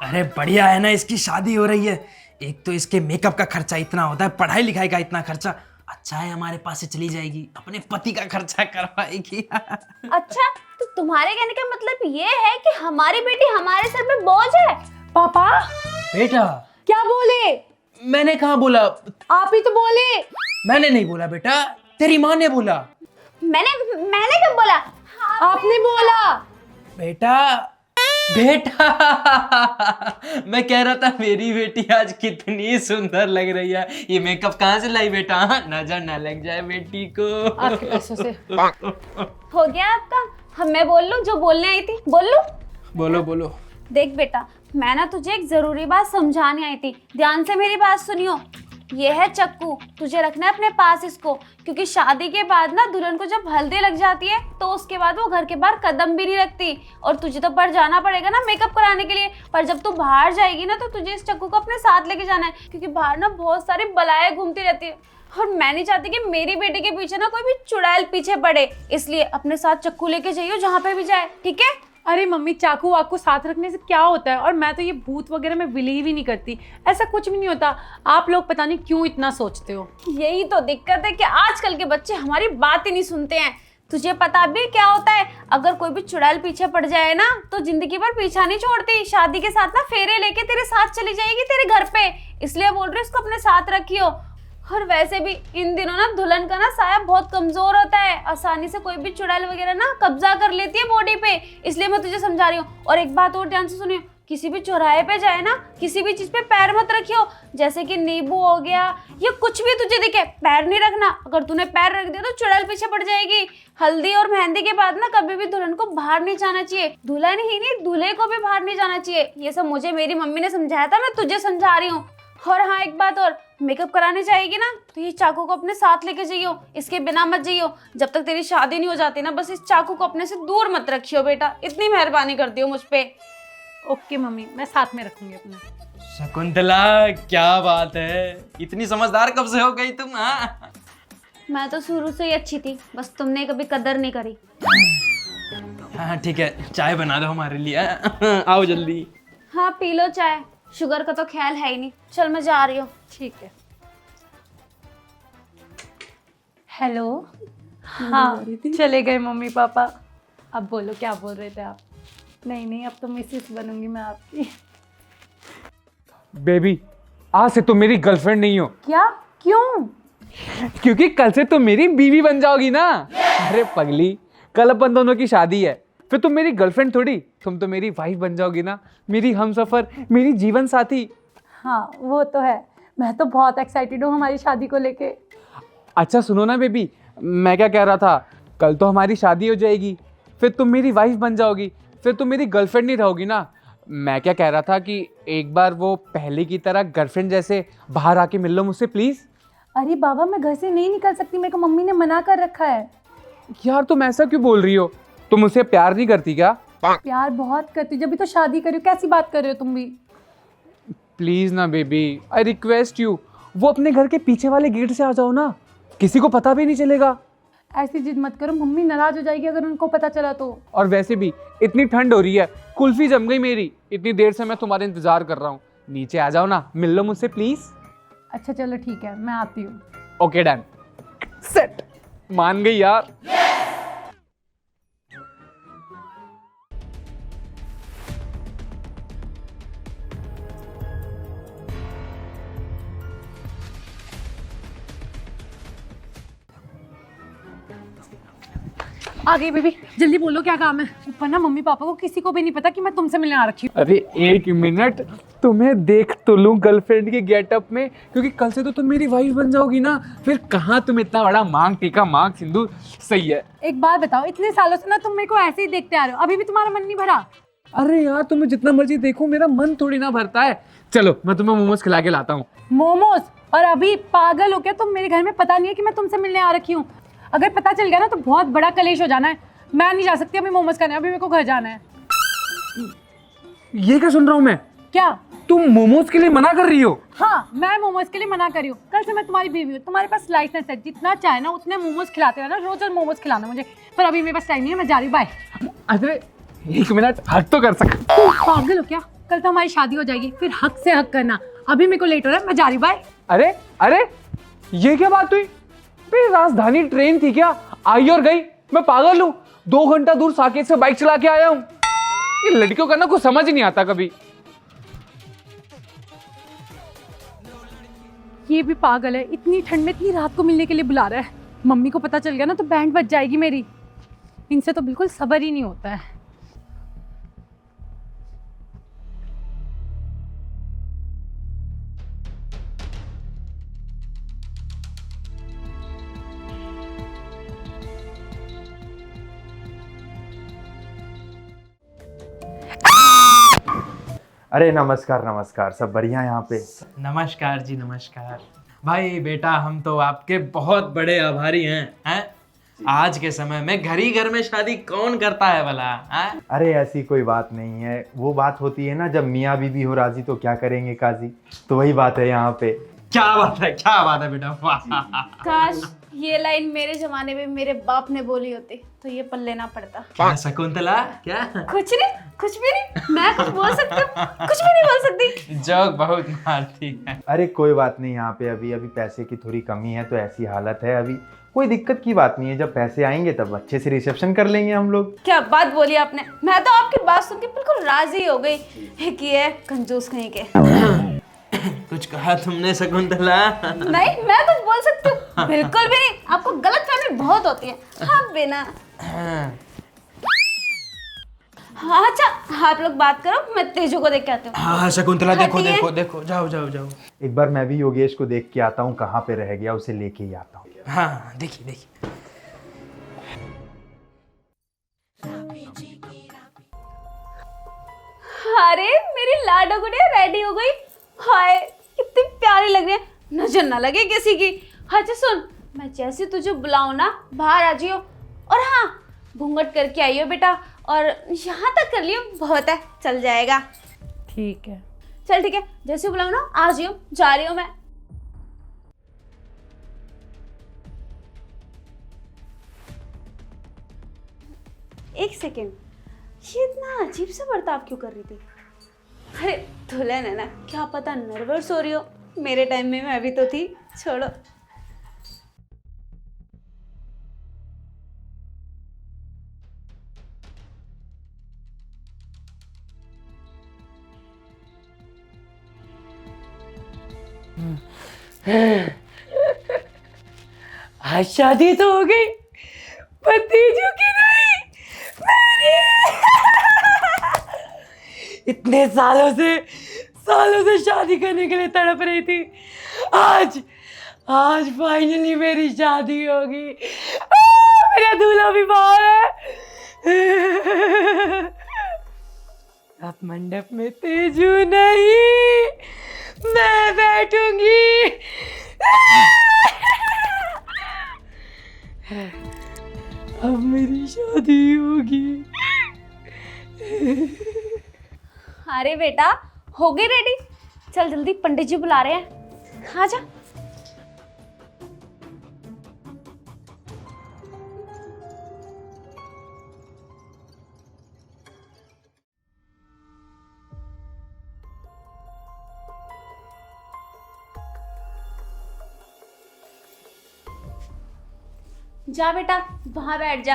अरे बढ़िया है ना, इसकी शादी हो रही है। एक तो इसके मेकअप का खर्चा इतना होता है, पढ़ाई लिखाई का इतना खर्चा। अच्छा है हमारे पास से चली जाएगी, अपने पति का खर्चा करवाएगी। अच्छा, तो तुम्हारे कहने का मतलब ये है कि हमारी बेटी हमारे सर पे बोझ है? पापा बेटा क्या बोले? मैंने कहाँ बोला? आप ही तो बोले। मैंने नहीं बोला बेटा, तेरी माँ ने बोला। मैंने कब बोला? आपने बोला। बेटा बेटा मैं कह रहा था मेरी बेटी आज कितनी सुंदर लग रही है। ये मेकअप कहाँ से लाई बेटा? नजर ना लग जाए बेटी को। आपके पैसों से। हो गया आपका? मैं बोल लूं जो बोलने आई थी? बोल लूं? बोलो बोलो। देख बेटा, मैं ना तुझे एक जरूरी बात समझाने आई थी, ध्यान से मेरी बात सुनियो। ये है चक्कू, तुझे रखना है अपने पास इसको, क्योंकि शादी के बाद ना दुल्हन को जब हल्दी लग जाती है तो उसके बाद वो घर के बाहर कदम भी नहीं रखती। और तुझे तो बाहर जाना पड़ेगा ना मेकअप कराने के लिए, पर जब तू बाहर जाएगी ना तो तुझे इस चक्कू को अपने साथ लेके जाना है, क्योंकि बाहर ना बहुत सारी बलाएं घूमती रहती है और मैं नहीं चाहती कि मेरी बेटी के पीछे ना कोई भी चुड़ैल पीछे पड़े। इसलिए अपने साथ चक्कू लेके जाइयो जहाँ पे भी जाए, ठीक है? अरे मम्मी, चाकू वाकू साथ रखने से क्या होता है? और मैं तो ये भूत वगैरह में बिलीव ही नहीं करती, ऐसा कुछ भी नहीं होता। आप लोग पता नहीं क्यों इतना सोचते हो। यही तो दिक्कत है कि आजकल के बच्चे हमारी बात ही नहीं सुनते हैं। तुझे पता भी क्या होता है, अगर कोई भी चुड़ैल पीछे पड़ जाए ना तो जिंदगी भर पीछा नहीं छोड़ती, शादी के साथ ना फेरे लेके तेरे साथ चली जाएगी तेरे घर पे। इसलिए बोल रही हूँ इसको अपने साथ रखियो। और वैसे भी इन दिनों ना दुल्हन का ना साया बहुत कमजोर होता है, आसानी से कोई भी चुड़ैल वगैरह ना कब्जा कर लेती है बॉडी पे। इसलिए मैं तुझे समझा रही हूँ। और एक बात और ध्यान से सुनियो, किसी भी चौराहे पे जाए ना किसी भी चीज पे पैर मत रखियो, जैसे कि नींबू हो गया या कुछ भी तुझे दिखे पैर नहीं रखना। अगर तूने पैर रख दिया तो चुड़ैल पीछे पड़ जाएगी। हल्दी और मेहंदी के बाद ना कभी भी दुल्हन को बाहर नहीं जाना चाहिए, दुल्हन ही नहीं दूल्हे को भी बाहर नहीं जाना चाहिए। ये सब मुझे मेरी मम्मी ने समझाया था, मैं तुझे समझा रही हूँ। और हाँ एक बात और, मेकअप कराने जाएगी ना तो ये चाकू को अपने साथ लेके जाइयो, इसके बिना मत जाइयो। जब तक तेरी शादी नहीं हो जाती ना बस इस चाकू को अपने से दूर मत रखियो बेटा, इतनी मेहरबानी करती हो मुझ पे। ओके मम्मी, मैं साथ में रखूंगी अपना। शकुंतला क्या बात है, इतनी समझदार कब से हो गई तुम? हाँ मैं तो शुरू से ही अच्छी थी, बस तुमने कभी कदर नहीं करी। हाँ ठीक है, चाय बना दो हमारे लिए। आओ जल्दी। हाँ पी लो चाय, शुगर का तो ख्याल है ही नहीं। चल मैं जा रही हूँ। ठीक है। हेलो। हाँ चले गए मम्मी पापा। अब बोलो क्या बोल रहे थे आप? नहीं, अब तो मिसेस बनूंगी मैं आपकी। बेबी, आज से तुम मेरी गर्लफ्रेंड नहीं हो। क्या? क्यों? क्योंकि कल से तुम मेरी बीवी बन जाओगी ना। अरे पगली, कल अपन दोनों की शादी है, फिर तुम मेरी गर्लफ्रेंड थोड़ी, तुम तो मेरी वाइफ बन जाओगी ना, मेरी हमसफर, मेरी जीवन साथी। हाँ वो तो है, मैं तो बहुत एक्साइटेड हूँ हमारी शादी को लेके। अच्छा सुनो ना बेबी, मैं क्या कह रहा था, कल तो हमारी शादी हो जाएगी, फिर तुम मेरी वाइफ बन जाओगी, फिर तुम मेरी गर्लफ्रेंड नहीं रहोगी ना। मैं क्या कह रहा था कि एक बार वो पहले की तरह गर्लफ्रेंड जैसे बाहर आके मिल लो मुझसे प्लीज़। अरे बाबा, मैं घर से नहीं निकल सकती, मेरे को मम्मी ने मना कर रखा है। यार तुम ऐसा क्यों बोल रही हो? तुम मुझसे प्यार नहीं करती क्या? प्यार बहुत करती, जब भी तो शादी करी हो। कैसी बात कर रहे हो तुम भी? प्लीज़ ना बेबी, आई रिक्वेस्ट यू, वो अपने घर के पीछे वाले गेट से आ जाओ ना, किसी को पता भी नहीं चलेगा। ऐसी जिद मत करो, मम्मी नाराज हो जाएगी अगर उनको पता चला तो। और वैसे भी इतनी ठंड हो रही है, कुल्फी जम गई मेरी, इतनी देर से मैं तुम्हारा इंतजार कर रहा हूँ, नीचे आ जाओ ना, मिल लो मुझसे प्लीज़। अच्छा चलो ठीक है, मैं आती हूँ। ओके डन, सेट, मान गई यार। आ गई बेबी, जल्दी बोलो क्या काम है। ऊपर ना मम्मी पापा को किसी को भी नहीं पता कि मैं तुमसे मिलने आ रखी हूँ। अरे एक मिनट, तुम्हें देख तो लूं गर्लफ्रेंड के गेटअप में, क्योंकि कल से तो तुम मेरी वाइफ बन जाओगी ना, फिर कहाँ तुम इतना बड़ा मांग टीका मांग सिंदूर। सही है। एक बात बताओ, इतने सालों से ना तुम मेरे को ऐसे ही देखते आ रहे हो, अभी भी तुम्हारा मन नहीं भरा? अरे यार तुम्हें जितना मर्जी देखो, मेरा मन थोड़ी ना भरता है। चलो मैं तुम्हें मोमोज खिला के लाता हूँ। मोमोज? और अभी पागल हो क्या तुम? मेरे घर में पता नहीं है कि मैं तुमसे मिलने आ रखी हूँ। अगर पता चल गया ना तो बहुत बड़ा कलेश हो जाना है। मैं नहीं जा सकती अभी मोमोज खाने, अभी मेरे को घर जाना है। ये क्या सुन रहा हूँ मैं? क्या? तुम मोमोज के लिए मना कर रही हो? हाँ, मैं मोमोज के लिए मना कर रही हूँ। कल से मैं तुम्हारी बीवी हूँ, तुम्हारे पास लाइसेंस है, जितना चाहे ना उतने मोमोज खिलाते रहना, रोज रोज मोमोज खिलाना मुझे। पर अभी मेरे पास टाइम नहीं है, मैं जा रही हूँ, बाय। अरे एक मिनट, हट तो कर सकते। पागल हो क्या? कल तो हमारी शादी हो जाएगी, फिर हक से हक करना। अभी मेरे को लेट हो रहा है, मैं जा रही, बाय। अरे अरे, ये क्या बात हुई? भाई राजधानी ट्रेन थी क्या? आई और गई। मैं पागल हूँ? 2 घंटा दूर साकेत से बाइक चला के आया हूँ। ये लड़कियों का ना कुछ समझ ही नहीं आता कभी। ये भी पागल है, इतनी ठंड में इतनी रात को मिलने के लिए बुला रहा है। मम्मी को पता चल गया ना तो बैंड बज जाएगी मेरी। इनसे तो बिल्कुल सब्र ही नहीं होता है। अरे नमस्कार नमस्कार, सब बढ़िया यहाँ पे? नमस्कार जी, नमस्कार। भाई बेटा, हम तो आपके बहुत बड़े आभारी हैं। आज के समय में घर ही घर में शादी कौन करता है भला? हैं? अरे ऐसी कोई बात नहीं है। वो बात होती है ना, जब मियाँ बीबी हो राजी तो क्या करेंगे काजी। तो वही बात है यहाँ पे। क्या बात है, क्या बात है बेटा, वाह। काश ये लाइन मेरे जमाने में मेरे बाप ने बोली होती तो ये पल्ले ना पड़ता। क्या शकुंतला, क्या? कुछ नहीं, कुछ भी नहीं। मैं कुछ बोल सकती हूँ? कुछ भी नहीं बोल सकती। जोक बहुत मारती है। अरे कोई बात नहीं, यहाँ पे अभी पैसे की थोड़ी कमी है तो ऐसी हालत है। अभी कोई दिक्कत की बात नहीं है। जब पैसे आएंगे तब अच्छे से रिसेप्शन कर लेंगे हम लोग। क्या बात बोली आपने, मैं तो आपकी बात सुन के बिल्कुल राजी हो गई। एक ये कंजूस कहीं के। कुछ कहा तुमने शकुंतला? नहीं, मैं कुछ बोल सकती हूँ? बिल्कुल भी नहीं। आपको गलतफहमी बहुत होती है। हाँ बिना। हाँ अच्छा, आप लोग बात करो, मैं तेजू को देख के आती हूँ। हाँ शकुंतला, देखो हटिए। देखो देखो, जाओ जाओ जाओ। एक बार मैं भी योगेश को देख के आता हूँ, कहाँ पे रह गया, उसे लेके ही आता हूँ। हाँ देखिए देखिए। अरे मेरी लाडो गुड़िया रेडी हो गई। हाय कितनी प्यारी लग रही है, नजर ना लगे किसी की। अच्छा सुन, मैं जैसे तुझे बुलाऊं ना, बाहर आ जियो। और हाँ, घूंघट करके आइयो बेटा, और यहाँ तक कर लियो, बहुत है, चल जाएगा। ठीक है। चल ठीक है, जैसे बुलाऊं ना आ जियो, जा रही हूँ मैं। एक सेकेंड, ये इतना अजीब सा बर्ताव क्यों कर रही थी? अरे दुल्हन है ना, क्या पता नर्वस हो रही हो। मेरे टाइम में मैं भी तो थी, छोड़ो। आज शादी तो हो गई, भतीजों की नहीं, मेरी। इतने सालों से शादी करने के लिए तड़प रही थी। आज फाइनली मेरी शादी होगी। मेरा दूल्हा भी बाहर है। अब मंडप में तेजू नहीं, मैं बैठूंगी। अब मेरी शादी होगी। अरे बेटा, हो गई रेडी? चल जल्दी, पंडित जी बुला रहे हैं, आ जा। जा बेटा, वहां बैठ जा।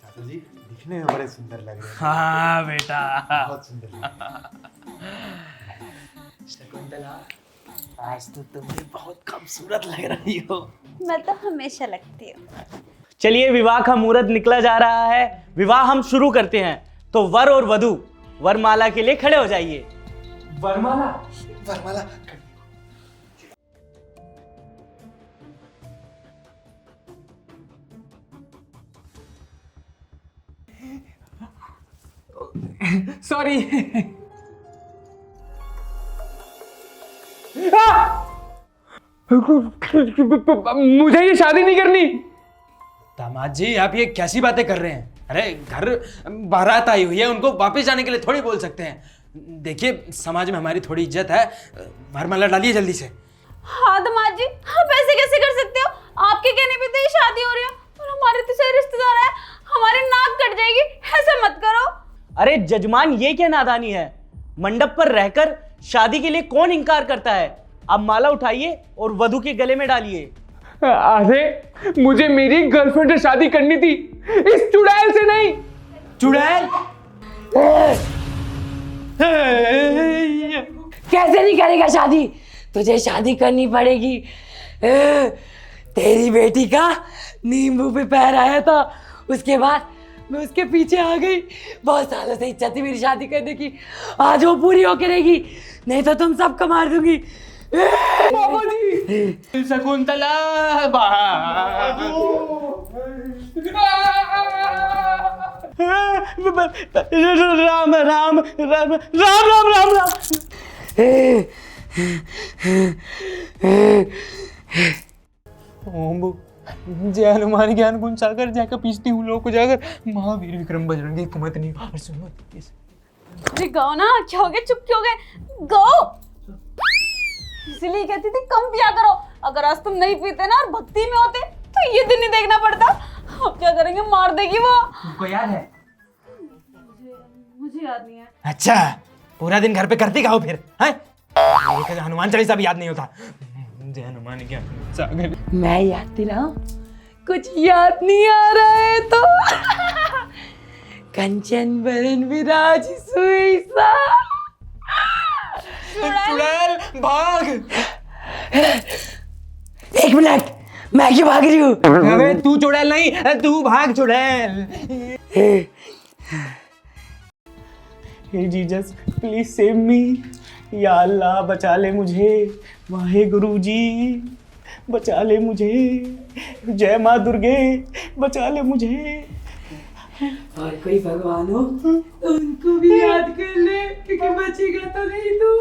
दादाजी दिखने में बड़े सुंदर लग रहे हैं। हाँ बेटा। बहुत सुंदर लग रहे हैं। शकुंतला, आज तो तुम भी बहुत खूबसूरत लग रही हो। मैं तो हमेशा लगती हूँ। चलिए, विवाह का मुहूर्त निकला जा रहा है। विवाह हम शुरू करते हैं। तो वर और वधू वरमाला के लिए खड़े हो जाइए। वरमाला? वरमाला। सॉरी। मुझे ये शादी नहीं करनी। दामाद जी, आप ये कैसी बातें कर रहे हैं? अरे घर बारात आई हुई है, उनको वापस जाने के लिए थोड़ी बोल सकते हैं। देखिए, समाज में हमारी थोड़ी इज्जत है। वरमाला डालिए जल्दी से। हाँ दामाद जी, आप ऐसे कैसे कर सकते हो? आपके कहने पे तो ये शादी हो रही है और हमारे तो सारे रिश्तेदार हैं, हमारी नाक कट जाएगी। ऐसा मत करो। अरे जजमान, ये क्या नादानी है? मंडप पर रहकर शादी के लिए कौन इनकार करता है? आप माला उठाइए और वधू के गले में डालिए। अरे मुझे मेरी गर्लफ्रेंड से शादी करनी थी, इस चुड़ैल से नहीं। चुड़ैल? कैसे नहीं करेगा शादी? तुझे शादी करनी पड़ेगी। तेरी बेटी का नींबू पे पैर आया था, उसके बाद मैं उसके पीछे आ गई। बहुत सालों से इच्छा थी मेरी शादी करने की, आज वो पूरी होके रहेगी, नहीं तो तुम सबको मार दूंगी। पापा जी, शकुंतला राम राम राम राम राम राम राम। ओम जय हनुमान ज्ञान गुण सागर, जाकर पीछती हूँ लोग को जाकर, महावीर विक्रम बजरंगी कुमत नहीं और सुमत। अरे गाओ ना, क्या हो गया? चुप क्यों हो गए? गाओ। इसलिए कहती थी कम पिया करो। अगर आज तुम नहीं पीते ना और भक्ति में होते तो ये दिन नहीं देखना पड़ता। अब क्या करेंगे? मार देगी वो। तुमको याद है? मुझे याद नहीं है। अच्छा, पूरा दिन घर पे करती गाओ फिर हैं? एक हनुमान चालीसा भी याद नहीं होता। जय हनुमान ज्ञान सागर। मैं याद दिलाऊं? कुछ याद नहीं आ रहा है तो कंचन बरन विराज सुईसा। चुड़ैल भाग। एक मिनट, मैं क्यों भाग रही हूँ? अबे तू चुड़ैल नहीं, तू भाग चुड़ैल। हे जीसस, प्लीज सेव मी। या अल्लाह, बचा ले मुझे। वाहे गुरु जी, बचा ले मुझे। जय माँ दुर्गे, बचा ले मुझे। और कोई भगवान हो तो उनको भी याद कर ले, क्योंकि बचेगा तो नहीं तू।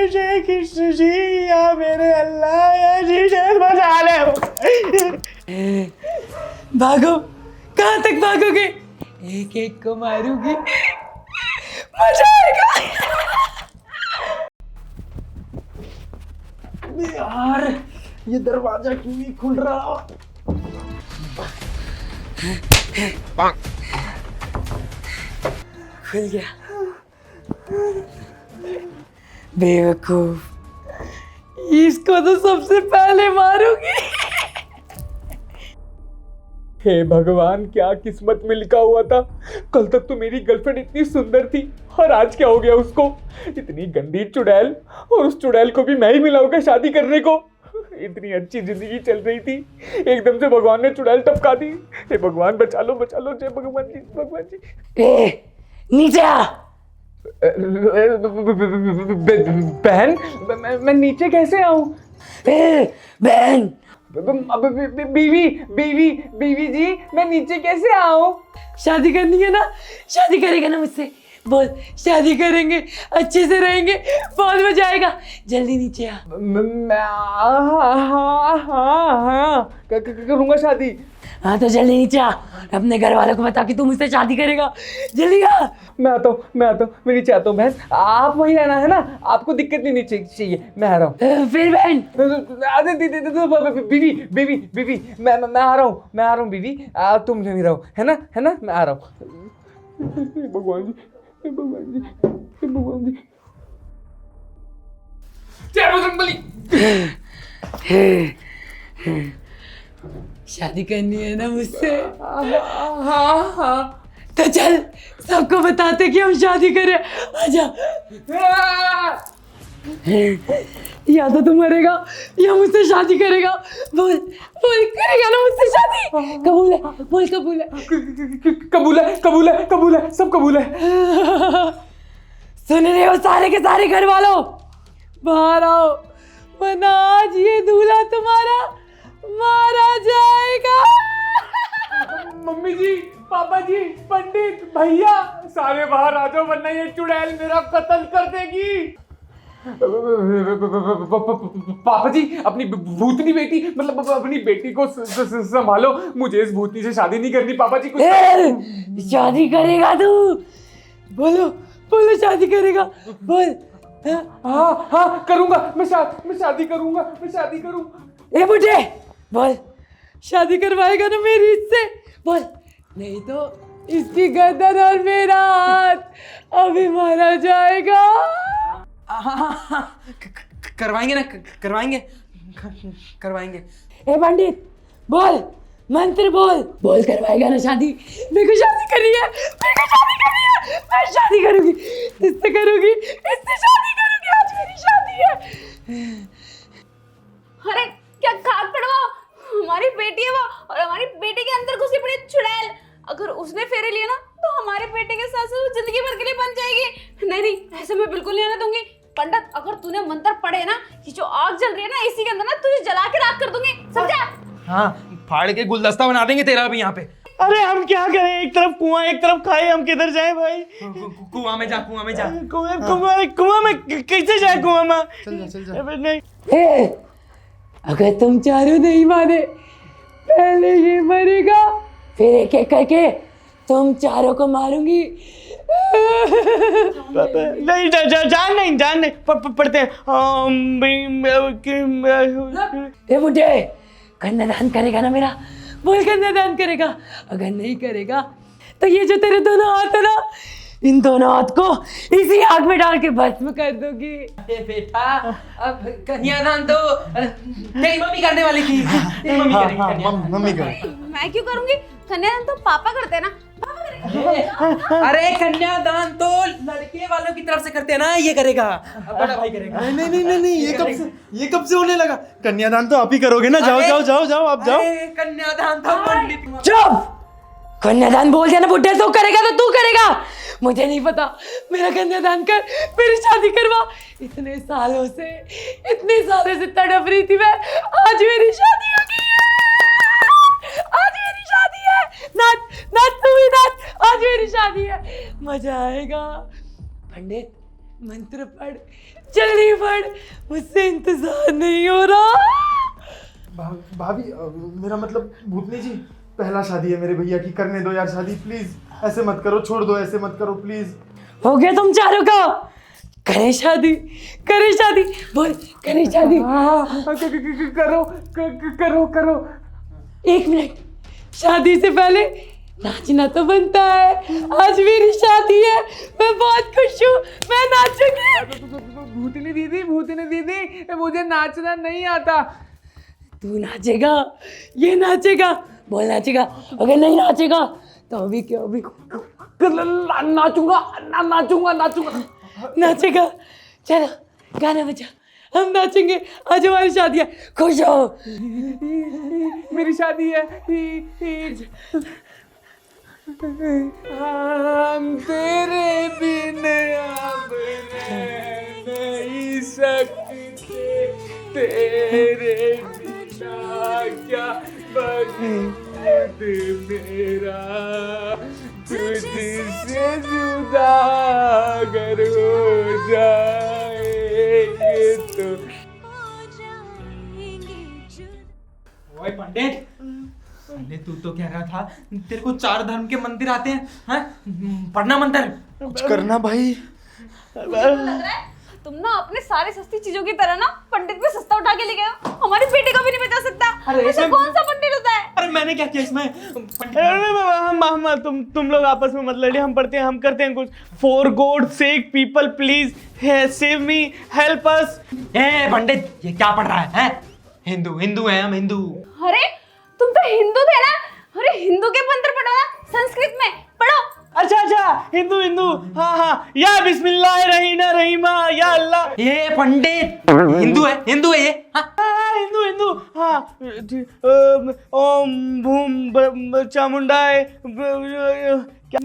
जय कृष्ण जी, या मेरे अल्लाह, या जीसस बचा ले। भागो, कहाँ तक भागोगे? एक एक को मारूंगी, मजा आएगा। यार, ये दरवाजा क्यों नहीं खुल रहा? खुल गया। बेवकूफ, इसको तो सबसे पहले मारूंगी। हे भगवान, क्या किस्मत में लिखा हुआ था? कल तक तो मेरी गर्लफ्रेंड इतनी सुंदर थी और आज क्या हो गया उसको? इतनी गंदी चुड़ैल, और उस चुड़ैल को भी मैं ही मिलाऊंगा शादी करने को। इतनी अच्छी जिंदगी चल रही थी, एकदम से भगवान ने चुड़ैल टपका दी। हे भगवान, बचा लो बचा लो। जय भगवान जी, भगवान जी। ए, नीचे आ। बहन, मैं नीचे कैसे आऊं? बहन, बीवी बीवी बीवी जी, मैं नीचे कैसे आऊं? शादी करनी है ना? शादी करेगा ना मुझसे? बोल, शादी करेंगे, अच्छे से रहेंगे, बहुत मजा आएगा। जल्दी नीचे आ। हाँ, करूंगा शादी। हाँ तो जल्दी नीचे आ, अपने घर वालों को बता कि तू मुझसे शादी करेगा। जल्दी आ। मैं आता हूँ, मैं नीचे आता हूँ। बहन, आप वहीं रहना है ना? आपको दिक्कत नहीं नीचे चाहिए, मैं आ रहा हूँ। फिर बहन, बीवी बीवी बीवी, मैं आ रहा हूँ बीवी, तुम नहीं रहो, है ना? मैं आ रहा हूँ। भगवान जी, भगवान जी, भगवान जी। जय बजरंगबली। शादी करनी है ना मुझसे? हाँ। तो चल, सबको बताते कि हम शादी करें। आजा। या तो तू मरेगा या मुझसे शादी करेगा। बोल बोल, करेगा ना मुझसे शादी? कबूल है? बोल कबूल है? कबूल है, सब कबूल है। सुन रहे हो सारे के सारे घर वालों? बाहर आओ, वरना आज ये दूल्हा तुम्हारा मारा जाएगा। मम्मी जी, पापा जी, पंडित भैया, सारे बाहर आ जाओ, वरना ये चुड़ैल मेरा कत्ल कर देगी। पापा जी, अपनी भूतनी बेटी, मतलब अपनी बेटी को संभालो। मुझे इस भूतनी से शादी नहीं करनी। पापा जी, शादी करेगा तू? बोलो बोलो, शादी करेगा? बोल। हाँ हाँ करूँगा, मैं शादी करूँगा, मैं शादी करूँगा। ए बुढ़े बोल, शादी करवाएगा ना मेरी इससे? बोल, नहीं तो इसकी गर्दन और मेरा हाथ अभी मारा जाएगा। करवाएंगे ना, करवाएंगे। ए पंडित बोल, मंत्र बोल, बोल करवाएगा ना शादी? मेरे को शादी करनी है, मेरे को शादी करनी है, मैं शादी करूंगी, इससे करूंगी, इससे शादी करूंगी, आज मेरी शादी है। अरे क्या खाक पड़वाओ, हमारी बेटी है वो, और हमारी बेटी के अंदर घुसी पड़ी चुड़ैल। अगर उसने फेरे लिए ना तो हमारे बेटे के साथ साथ जिंदगी भर के लिए बन जाएगी। नहीं नहीं, ऐसे मैं बिल्कुल नहीं आने दूंगी। पंडित, अगर तूने मंत्र पढ़े ना, ये जो आग जल रही है ना इसी के अंदर ना, तुझे जला के राख कर दूंगी, समझा? हाँ, फाड़ के गुलदस्ता बना देंगे तेरा भी यहाँ पे। अरे हम क्या करें, एक तरफ कुआं एक तरफ खाए, हम किधर जाए भाई? कुआं में जा, कुआं में जा। कुआं में कैसे जाए? कुआं में चल जा। नहीं, ए, अगर तुम चारों नहीं माने, पहले ये मरेगा, फिर एक एक करके तुम चारों को मारूंगी। नहीं जान नहीं पढ़ते हैं। ए बुढ़े, कन्यादान करेगा ना मेरा? बोल, कन्यादान करेगा? अगर नहीं करेगा तो ये जो तेरे दोनों हाथ है ना, इन दोनों हाथ को इसी आग में डाल के भस्म कर दूंगी। अरे बेटा, अब कन्यादान तो तेरी मम्मी करने वाली थी। तेरी मम्मी करेगी कन्यादान। मम्मी करें। मैं क्यों करूंगी? कन्यादान तो पापा करते हैं ना, पापा करेंगे। अरे कन्यादान तो लड़के वालों की तरफ से करते हैं ना, ये करेगा, बड़ा भाई करेगा। नहीं, ये कब से होने लगा? कन्यादान तो आप ही करोगे ना? जाओ आप जाओ। अरे कन्यादान तो पंडित। चुप! कन्यादान बोल दिया ना बुड्ढे, तो करेगा तो तू करेगा, मुझे नहीं पता। मेरा कन्यादान कर, मेरी शादी करवा। इतने सालों से तड़प रही थी मैं, आज मेरी शादी हो गई है। आज मेरी शादी है। नाच तू भी नाच, आज मेरी शादी है, मजा आएगा। पंडित मंत्र पढ़, जल्दी पढ़, मुझसे इंतजार नहीं हो रहा। भाभी, मेरा मतलब भूतनी जी, पहला शादी है मेरे भैया की, करने दो यार शादी, प्लीज। ऐसे मत करो, छोड़ दो, ऐसे मत करो प्लीज। हो गया तुम चारों का? करे शादी, बोल, करे शादी। करो। 1 मिनट, शादी से पहले नाचना तो बनता है। आज मेरी शादी है, मैं बहुत खुश हूँ, मैं नाचूंगी। भूतनी दीदी, मुझे नाचना नहीं आता। तू नाचेगा, ये नाचेगा, बोल नाचेगा। अगर नहीं नाचेगा तो अभी नाचेगा। चलो गाना बजा, हम नाचेंगे, आज हमारी शादी है, खुश हो। मेरी शादी है। हम तेरे बिन अब रह नहीं सकते, तेरे बिना क्या वजूद मेरा, तुझसे जुदा अगर हो जाएंगे तो। ओए पंडित, पहले तू तो कह रहा था तेरे को 4 धर्म के मंदिर आते हैं, हैं? पढ़ना मंत्र। कुछ करना भाई। लग रहा है तुम ना अपने सारे सस्ती चीजों की तरह ना पंडित पे सस्ता उठा के ले गए हो। हमारी बेटी को भी नहीं बचा सकता। अरे ऐसा कौन सा पंडित होता है? अरे मैंने क्या किया इसमें? तुम लोग आपस में मत लड़िए, हम पढ़ते हैं, हम करते हैं कुछ। For God sake people please save me, help us. ए पंडित, ये क्या पढ़ रहा है? हिंदू है हम, हिंदू। अरे तुम तो हिंदू थे ना? अरे हिंदू के मंत्र पढ़ो ना, संस्कृत में पढ़ो। अच्छा, हिंदू, हाँ, या बिस्मिल्लाह रहीना रहीमा, या अल्लाह। ये पंडित हिंदू है ये। हाँ? हिंदू, हाँ। ओम भूम चामुंडाय, क्या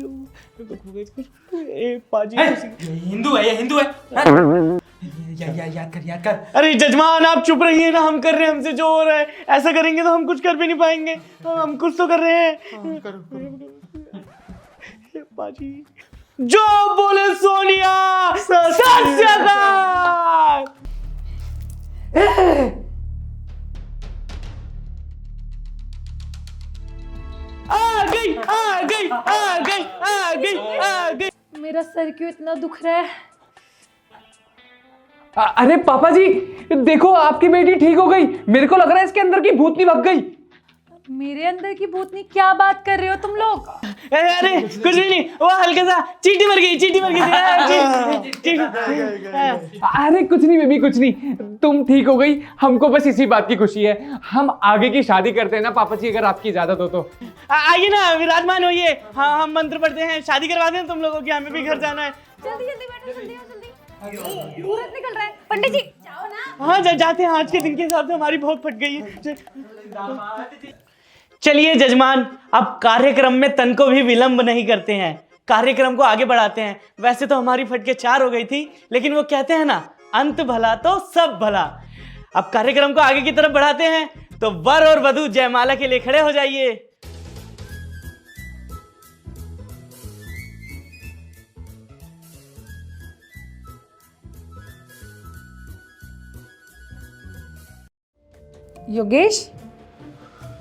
पाजी? हिंदू है ये, हिंदू है। हाँ? याद कर। अरे जजमान, आप चुप रहिए ना, हम कर रहे हैं, हमसे जो हो रहा है। ऐसा करेंगे तो हम कुछ कर भी नहीं पाएंगे। हम कुछ तो कर रहे हैं। बाजी जो बोले सोनिया, सत श्री अकाल। आ गई। मेरा सर क्यों इतना दुख रहा है? अरे पापा जी, देखो आपकी बेटी ठीक हो गई। मेरे को लग रहा है इसके अंदर की भूतनी भग गई। मेरे अंदर की भूतनी? क्या बात कर रहे हो तुम लोग? अरे कुछ भी नहीं, वो हल्का सा चींटी मर गई थी। अरे कुछ नहीं बेबी, कुछ नहीं, तुम ठीक हो गई। हमको बस इसी बात की खुशी है। हम आगे की शादी करते हैं ना पापा जी, अगर आपकी इजाजत हो तो। आइए ना, विराजमान होइए। हाँ, हम मंत्र पढ़ते हैं, शादी करवा दें तुम लोगों की, हमें भी घर जाना है। जल्दी जल्दी बैठो, जल्दी आओ, जल्दी। मुहूर्त निकल रहा है, पंडित जी जाओ ना। हाँ, जाते हैं। आज के दिन के हिसाब से हमारी बहुत फट गई है। चलिए जजमान, अब कार्यक्रम में तन को भी विलंब नहीं करते हैं, कार्यक्रम को आगे बढ़ाते हैं। वैसे तो हमारी फटके 4 हो गई थी, लेकिन वो कहते हैं ना, अंत भला तो सब भला। अब कार्यक्रम को आगे की तरफ बढ़ाते हैं, तो वर और वधू जयमाला के लिए खड़े हो जाइए। योगेश,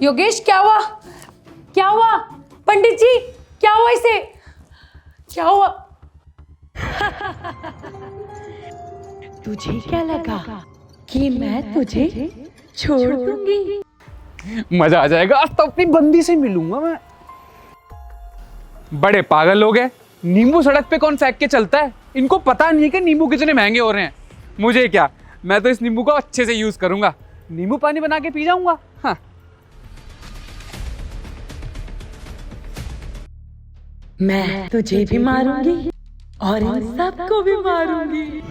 योगेश क्या हुआ? क्या हुआ? पंडित जी क्या हुआ इसे? क्या हुआ? तुझे क्या लगा कि मैं तुझे छोड़ दूंगी? मजा आ जाएगा, आज तो अपनी बंदी से मिलूंगा मैं। बड़े पागल लोग हैं, नींबू सड़क पे कौन फेंक के चलता है? इनको पता नहीं है कि नींबू कितने महंगे हो रहे हैं। मुझे क्या, मैं तो इस नींबू को अच्छे से यूज करूंगा, नींबू पानी बना के पी जाऊंगा। हाँ, मैं तुझे भी मारूंगी और इन सबको भी मारूंगी।